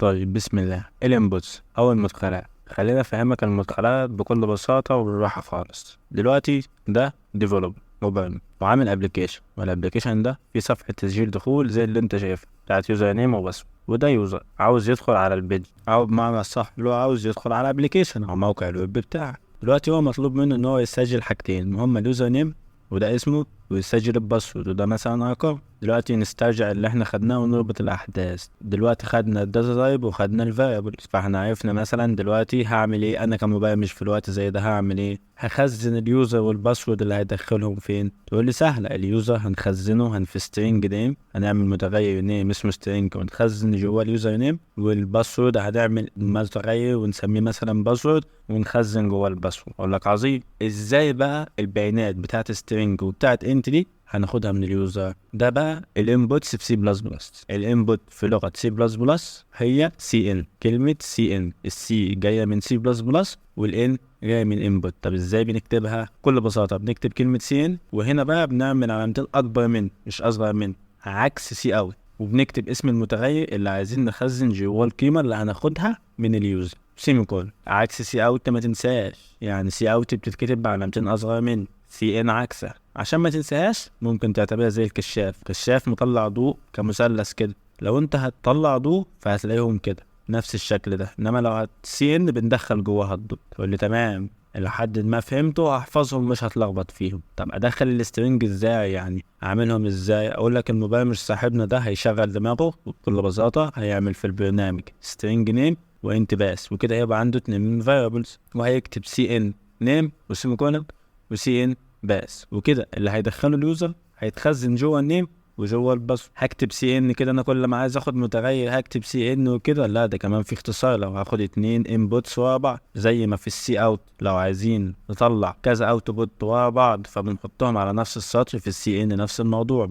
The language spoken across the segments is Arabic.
طيب بسم الله. الانبوتس او المدخلات، خلينا افهمك المدخلات بكل بساطه وبالراحه خالص. دلوقتي ده ديفلوب مبرمج وعامل ابلكيشن، والابلكيشن ده فيه صفحه تسجيل دخول زي اللي انت شايفها بتاعت يوزر نيم وبس. وده يوزر عاوز يدخل على البيج، او بمعنى الصح لو عاوز يدخل على ابلكيشن او موقع الويب بتاعك. دلوقتي هو مطلوب منه ان هو يسجل حاجتين، هما اليوزر نيم وده اسمه، ويسجل الباسورد وده مثلا ارقام. دلوقتي نسترجع اللي احنا خدناه ونربط الاحداث. دلوقتي خدنا الداتا تايب وخدنا الفاريبلز، فاحنا عرفنا مثلا دلوقتي هعمل ايه. انا كمبرمج في الوقت زي ده هعمل ايه؟ هخزن اليوزر والباسورد اللي هيدخلهم فين. تقول لي سهله، اليوزر هنخزنه في سترينج نيم، هنعمل متغير نيم اسمه سترينج ونخزن جوه اليوزر نيم، والباسورد هنعمل متغير ونسميه مثلا باسورد ونخزن جوه الباسورد. اقول لك عظيم. ازاي بقى البيانات بتاعت سترينج وبتاعت انت دي هناخدها من اليوزر؟ ده بقى الانبوتس في سي بلس بلس. الانبوت في لغه سي بلس بلس هي سي ان. كلمه سي ان، السي جايه من سي بلس بلس والان جايه من انبوت. طب ازاي بنكتبها؟ بكل بساطه بنكتب كلمه سي ان، وهنا بقى بنعمل علامتين اكبر من مش اصغر من عكس سي اوت، وبنكتب اسم المتغير اللي عايزين نخزن جوه القيمه اللي هناخدها من اليوزر سيميكول. عكس سي اوت ما تنساش، يعني سي اوت بتتكتب بعلامتين اصغر من سي ان عكسها. عشان ما تنساهاش ممكن تعتبرها زي الكشاف مطلع ضوء كمثلث كده. لو انت هتطلع ضوء فهتلاقيهم كده نفس الشكل ده، انما لو سي ان بندخل جواها الضوء. تقول لي تمام، لحد ما فهمته هحفظهم مش هتلخبط فيهم. طب ادخل السترنج ازاي؟ يعني اعملهم ازاي؟ اقول لك المبرمج صاحبنا ده هيشغل دماغه بكل بساطه، هيعمل في البرنامج سترنج نيم وانت باس، وكده هيبقى عنده 2 variables، وهيكتب سي ان نيم وسيميكولن وسي ان باس، وكده اللي هيدخله اليوزر هيتخزن جوه النيم وجوه الباسورد. هكتب سي ان كده، انا كل ما عايز اخد متغير هكتب سي ان وكده؟ لا، ده كمان في اختصار. لو هاخد 2 انبوتس ورا بعض زي ما في السي اوت، لو عايزين نطلع كذا اوتبوت ورا بعض فبنحطهم على نفس السطر، في السي ان نفس الموضوع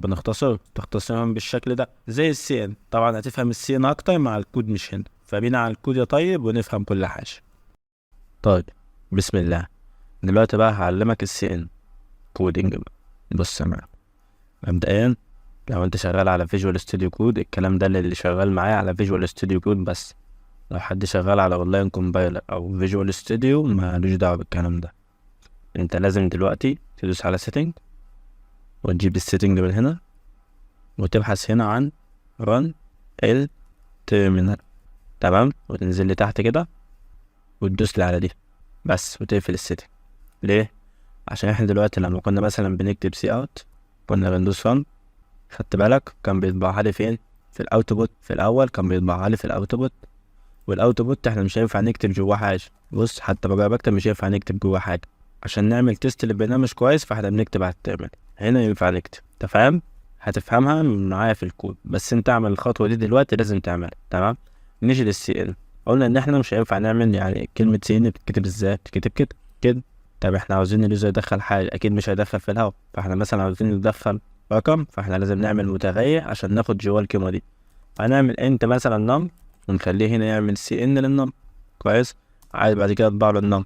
تختصرهم بالشكل ده زي السي ان. طبعا هتفهم السي ان اكتر مع الكود مش هنا، فبينا على الكود يا طيب ونفهم كل حاجه. طيب بسم الله. دلوقتي بقى هعلمك السي ان كودينج بقى. بص يا معلم، مبدئيا لو انت شغال على فيجوال ستوديو كود، الكلام ده اللي شغال معايا على فيجوال ستوديو كود بس. لو حد شغال على اونلاين كومبايلر او فيجوال ستوديو مالوش دعوه بالكلام ده. انت لازم دلوقتي تدوس على سيتنج وتجيب السيتنج من هنا وتبحث هنا عن رن التيرمينال، تمام، وتنزل لي تحت كده وتدوس لي على دي بس وتقفل السيتنج. ليه؟ عشان احنا دلوقتي لما كنا مثلا بنكتب سي اوت كنا بندوس رن، خدت بالك كان بيطبعها لي فين؟ في الاوتبوت. في الاول كان بيطبعها لي في الاوتبوت، والاوتبوت احنا مش هينفع نكتب جواه حاجه. بص حتى بقى بكتب مش هينفع نكتب جواه حاجه، عشان نعمل تيست للبرنامج كويس فاحنا بنكتب على التيرمينال. هنا ينفع نكتب. انت فاهم؟ هتفهمها معايا في الكود، بس انت اعمل الخطوه دي دلوقتي لازم تعملها، تمام. نيجي للسي ان. قلنا ان احنا مش هينفع نعمل، يعني كلمه سي ان بتتكتب ازاي؟ بتتكتب كده كده. طب احنا عاوزين اليوزر يدخل حاجه، اكيد مش هيدخل في الهواء، فاحنا مثلا عاوزين ندخل رقم، فاحنا لازم نعمل متغير عشان ناخد جواه القيمه دي. هنعمل انت مثلا نم ونخليه هنا يعمل سي ان للنم، كويس. عايز بعد كده اطبع له النم،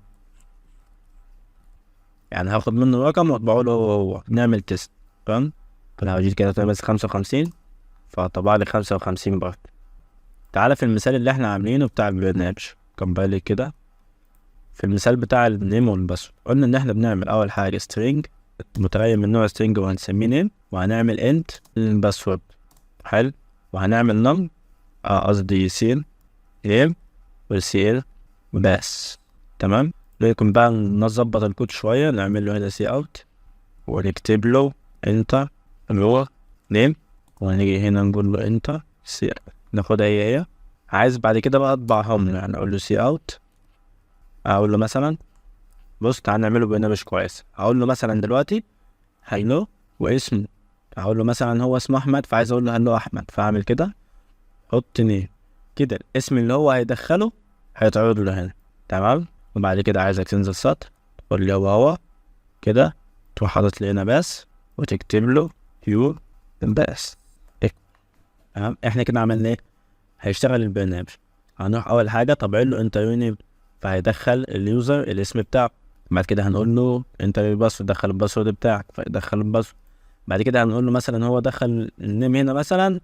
يعني هاخد منه رقم واطبعه له هو. نعمل تيست، تمام. فلو جيت كده بس 55 فطبع لي 55 برضه. تعالى في المثال اللي احنا عاملينه بتاع البرنامج، كمبالي كده. في المثال بتاع النيم والباسورد قلنا ان احنا بنعمل اول حاجه سترينج، متغير من نوع سترينج وهنسميه نيم، وهنعمل انت الباسورد. حلو. وهنعمل نم قصدي سين نيم والسي ال بس، تمام. لكن بقى نظبط الكود شويه، نعمل له هنا سي اوت ونكتب له انتر اللي نيم، وهنيجي هنا نقول له انتر سي، ناخدها هي. عايز بعد كده بقى اطبعهم، يعني اقول له سي اوت، اقول له مثلا بص تعال نعمله برنامج كويس. هقول له مثلا دلوقتي هلو واسمه، هقول له مثلا هو اسمه احمد، فعايز اقول له هلو احمد، فاعمل كده حط نيم كده، الاسم اللي هو هيدخله هيتعرض له هنا، تمام. وبعد كده عايزك تنزل سطر تقول لي هو كده، تروح حاطط لي هنا بس وتكتب له يو بس. تمام. احنا كده عملنا ايه؟ هيشتغل البرنامج. هنروح اول حاجه طبع له انتر نيم، فهيدخل اليوزر الاسم بتاعه. بعد كده هنقول له انت الباسورد، دخل الباسورد بتاعك فيدخل الباسورد. بعد كده هنقول له مثلا هو دخل النيم هنا، مثلا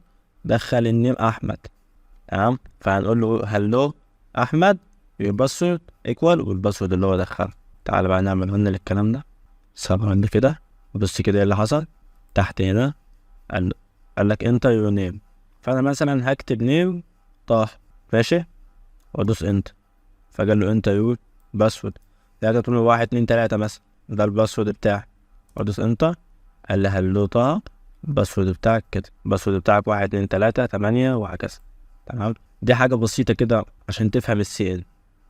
دخل النيم احمد، تمام. فهنقول له هلو احمد الباسورد ايكوال والباسورد اللي هو دخله. تعال بقى نعمل هنا للكلام ده ثواني كده. بص كده ايه اللي حصل تحت هنا. قال لك انتر يور نيم، فانا مثلا هكتب نيم طه ماشي وادوس انتر، فقال له انتر يور باسورد، يعني تقول له 1 2 3 مثلا ده الباسورد بتاعي، وادوس انتر. قال لي هلو طه الباسورد بتاعك كده، الباسورد بتاعك 1 2 3 8 وهكذا. تمام. دي حاجة بسيطة كده عشان تفهم السي ان.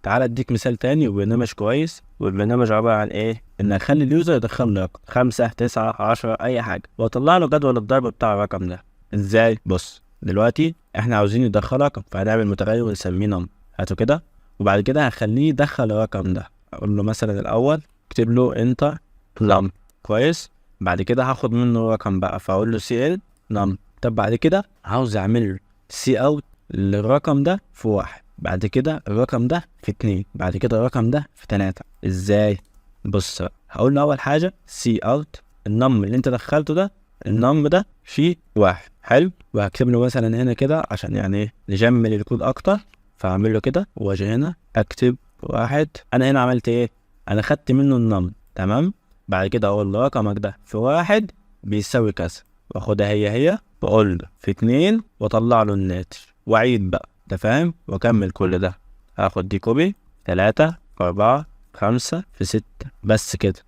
تعال اديك مثال تاني وبرنامج كويس، والبرنامج عبارة عن ايه؟ ان اخلي اليوزر يدخل لي رقم 5 9 10 اي حاجة، واطلع له جدول الضرب بتاع الرقم ده. ازاي؟ بص دلوقتي احنا عاوزين ندخل رقم، فهنعمل متغير ونسميه نم، هاته كده. وبعد كده هخليه يدخل الرقم ده، اقول له مثلا الاول اكتب له انت نم كويس. بعد كده هاخد منه رقم بقى، فاقول له سي ال نم. طب بعد كده عاوز اعمل سي اوت للرقم ده في 1، بعد كده الرقم ده في 2، بعد كده الرقم ده في 3. ازاي؟ بص بقى. هقول له اول حاجه سي اوت النم اللي انت دخلته ده، النم ده فيه 1 حلو، وهكتب له مثلا هنا كده عشان يعني ايه نجمل الكود اكتر. فاعمل له كده واجي هنا اكتب 1. انا هنا عملت ايه؟ انا خدت منه النم تمام. بعد كده اقول له رقمك ده في 1 بيساوي كذا، واخدها هي واقول له في 2 واطلع له الناتج، واعيد بقى انت فاهم، واكمل كل ده. هاخد دي كوبي 3 في 4 5 في 6 بس كده.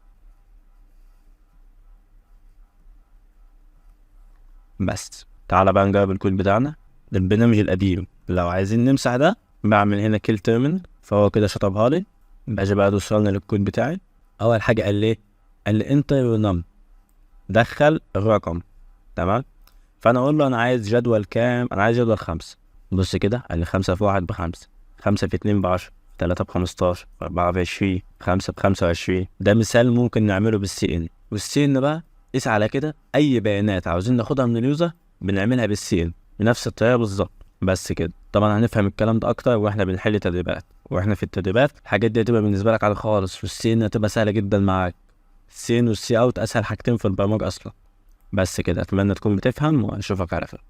بس تعالى بقى نجرب الكود بتاعنا للبرنامج القديم. لو عايزين نمسح ده بعمل هنا كيل تيرمينال، فهو كده شطبها لي. باجي بقى ادوس للكود بتاعي. اول حاجه قال لي انتر يور نم، دخل الرقم تمام. فانا اقول له انا عايز جدول كام؟ انا عايز جدول 5. بص كده قال لي 5 في 1 ب5، 5 في 2 ب10، 3 ب15، 4 ب20، 5 ب25. ده مثال ممكن نعمله بالسي ان. والسي ان بقى قيس على كده اي بيانات عاوزين ناخدها من اليوزر بنعملها بالسي ان بنفس الطريقه بالظبط. بس كده طبعا هنفهم الكلام ده اكتر واحنا بنحل تدريبات، واحنا في التدريبات الحاجات دي هتبقى بالنسبه لك عادي خالص، والسي ان هتبقى سهله جدا معاك. السي ان والسي اوت اسهل حاجتين في البرمجه اصلا. بس كده اتمنى تكون بتفهم واشوفك على خير.